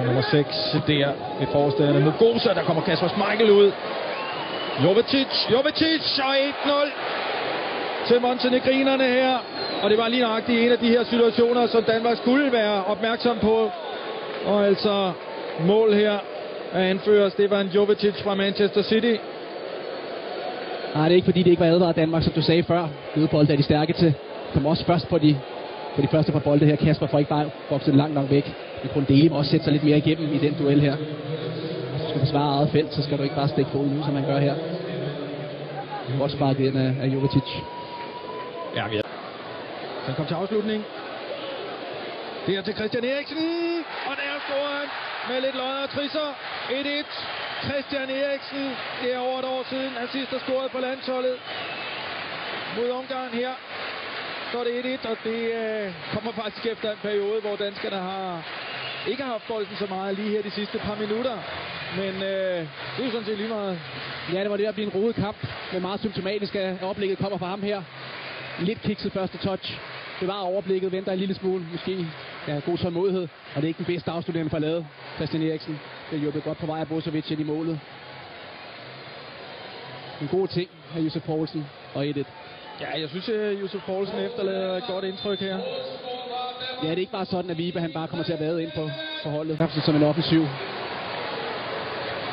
Nummer 6 der ved forstederne. Mugosa, der kommer Kasper Schmeichel ud. Jovetic og 1-0 til montenegrinerne her. Og det var lige nøjagtigt en af de her situationer, som Danmark skulle være opmærksom på. Og altså mål her af anfører Stefan Jovetic fra Manchester City. Nej, det er ikke fordi, det ikke var advaret Danmark, som du sagde før. Dødbold er de stærke til. Kom også først på de første par bolde her. Kasper får ikke bare bokset langt nok væk. Men Brundeli må også sætte sig lidt mere igennem i den duel her. Hvis du skal forsvare eget felt, så skal du ikke bare stikke foden ud, som han gør her. Godt sparket ind af Jovetic. Ja, vi han kom til afslutning. Det er til Christian Eriksen. Og der scorer han med lidt lodder og trisser. 1-1. Christian Eriksen. Det er over et år siden. Han sidst har scoret på landsholdet mod Ungarn her. Så er det 1-1, og det kommer faktisk efter en periode, hvor danskerne ikke har haft bolden så meget lige her de sidste par minutter. Men det er jo sådan set lige meget. Ja, det var det at blive en rodet kamp, men meget symptomatisk at oplægget kommer fra ham her. Lidt kikset første touch. Det var overblikket, venter en lille smule, måske god tålmodighed. Og det er ikke den bedste afslutning, han får lavet, Christian Eriksen. Det er hjulpet godt på vej af Brozovic ind i målet. En god ting af Josef Poulsen og 1-1. Ja, jeg synes, at Josef Poulsen efterlader et godt indtryk her. Ja, det er ikke bare sådan, at Vibe han bare kommer til at vade ind på holdet. Som en offensiv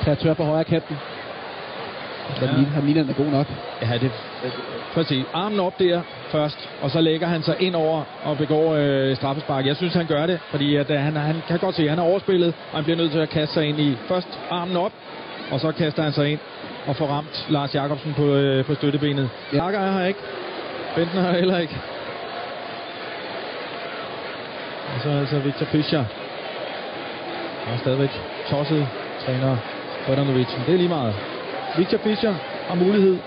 kreatør på højre kanten. Ja. Milan er god nok. Ja, det prøv at se. Armen op der først, og så lægger han sig ind over og begår straffespark. Jeg synes, han gør det, fordi at, han kan godt se, at han er overspillet, og han bliver nødt til at kaste sig ind i først armen op, og så kaster han sig ind og får ramt Lars Jacobsen på støttebenet. Jakker er her ikke. Benten er heller ikke. Og så altså Viktor Fischer. Og stadigvæk tosset træner Bogdanovic. Det er lige meget. Viktor Fischer har mulighed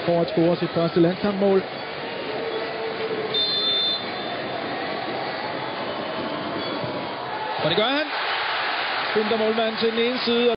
for at score sit første landskampmål. Og det gør han. Finder målmanden til den ene side.